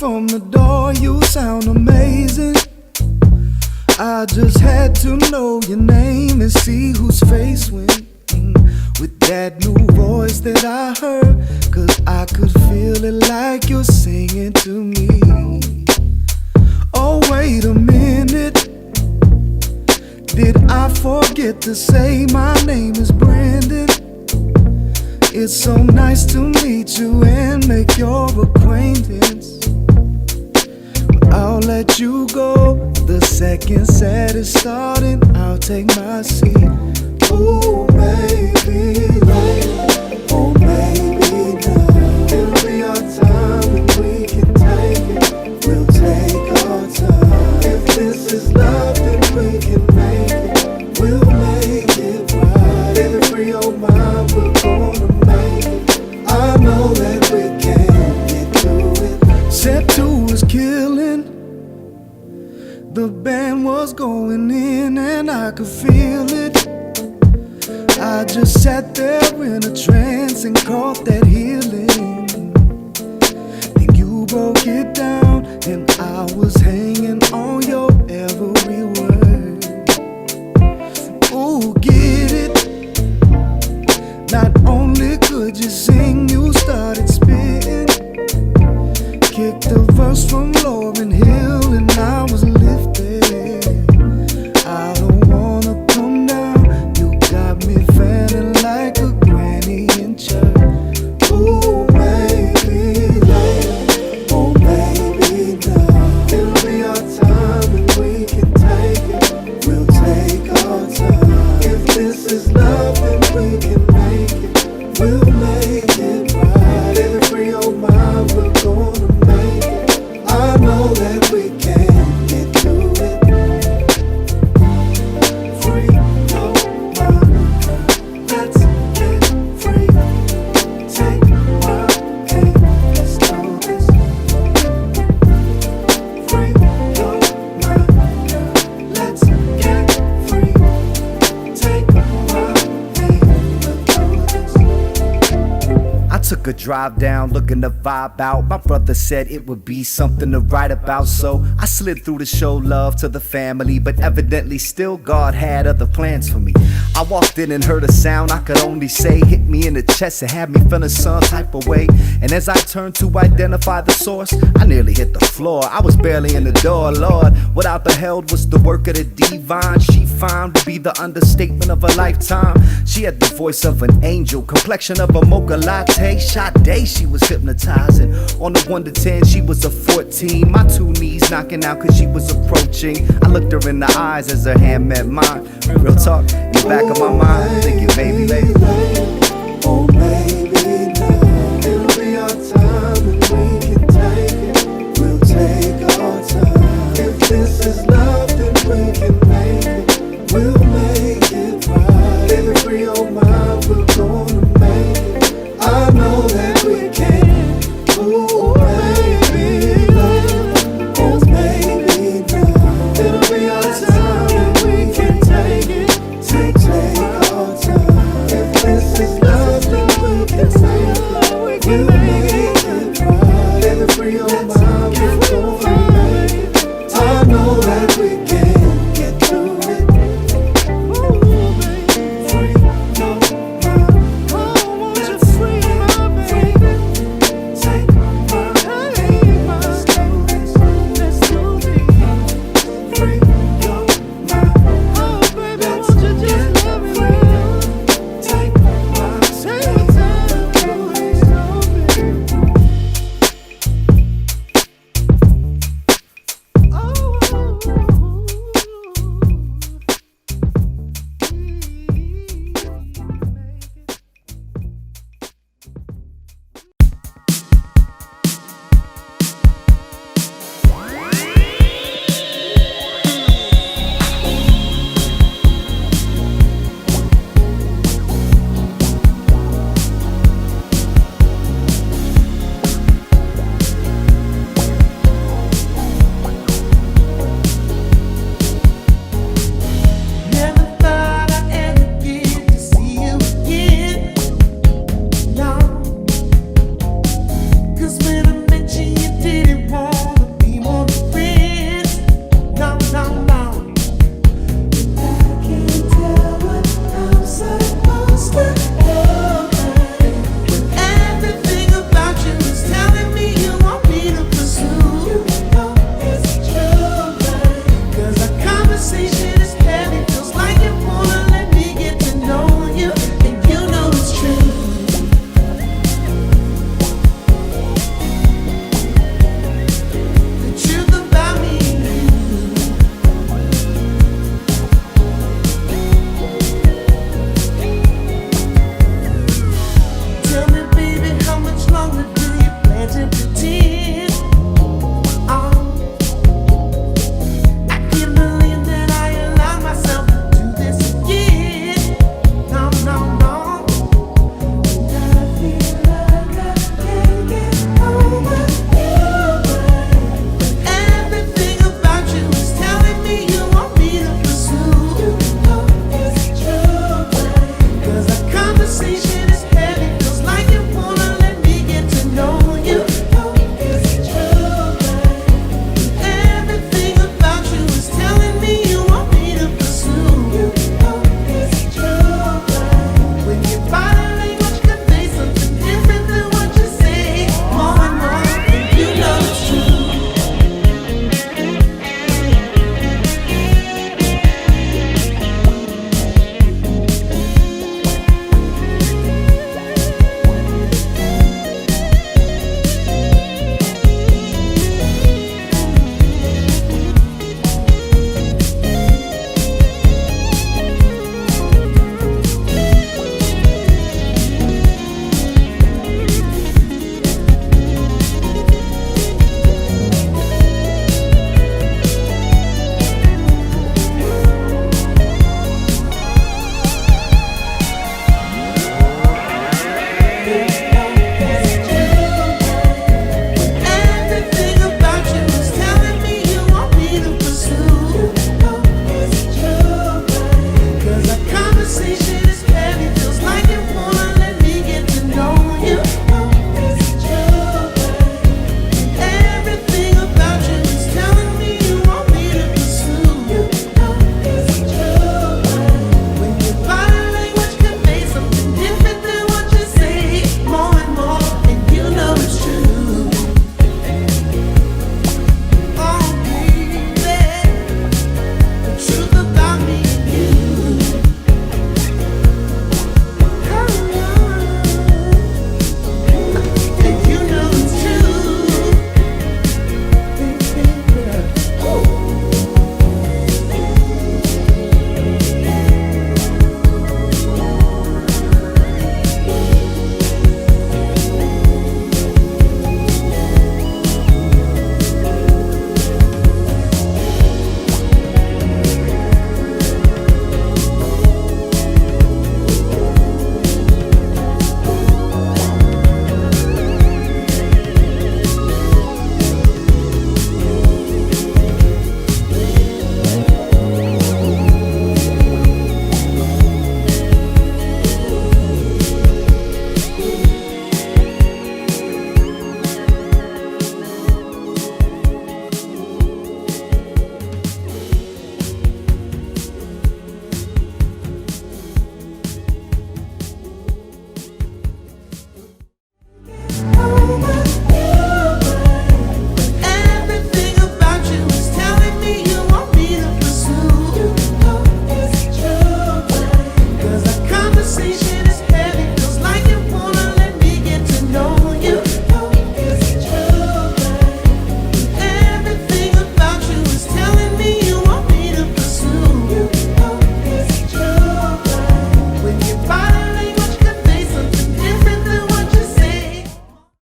from the door, you sound amazing. I just had to know your name and see whose face went with that new voice that I heard. Cause I could feel it like you're singing to me. Oh, wait a minute, did I forget to say my name is Brenden? It's so nice to meet you and make your acquaintance. I'll let you go the second set is starting. I'll take my seat. Ooh, maybe later, oh maybe now. It'll be our time and we can take it. We'll take our time. If this is love, then we can make it. We'll make it right. If free your mind, we're gonna make it. I know that we can get through it. Set 2 was killing. The band was going in and I could feel it. I just sat there in a trance and caught that healing. Then you broke it down and I was hanging on your every word. Ooh, get it? Not only could you sing, you started spitting. Kicked the verse from Lauryn Hill and I was lifted. I don't wanna come down, you got me feeling like a granny in church. Ooh, maybe later, oh maybe now. It'll be our time and we can take it. We'll take our time. If this is love, then we can make it. We'll make it right. If free your mind, we're gonna make it. I know that we can get through it. Free your mind, let's get free. Take my hand, let's do this. Free your mind, let's get free. Take my hand, let's do this. I took a drive down looking to vibe out. My brother said it would be something to write about, so I slid through to show love to the family. But evidently still God had other plans for me. I walked in and heard a sound I could only say hit me in the chest and had me feeling some type of way. And as I turned to identify the source, I nearly hit the floor. I was barely in the door, Lord. What I beheld was the work of the divine. She found to be the understatement of a lifetime. She had the voice of an angel, complexion of a mocha latte. Shot day, she was hypnotizing. On the 1 to 10, she was a 14. My 2 knees knocking out cause she was approaching. I looked her in the eyes as her hand met mine. Real talk, in the back of my mind, thinking maybe later. Oh, maybe now. It'll be our time and we can take it. We'll take our time. If this is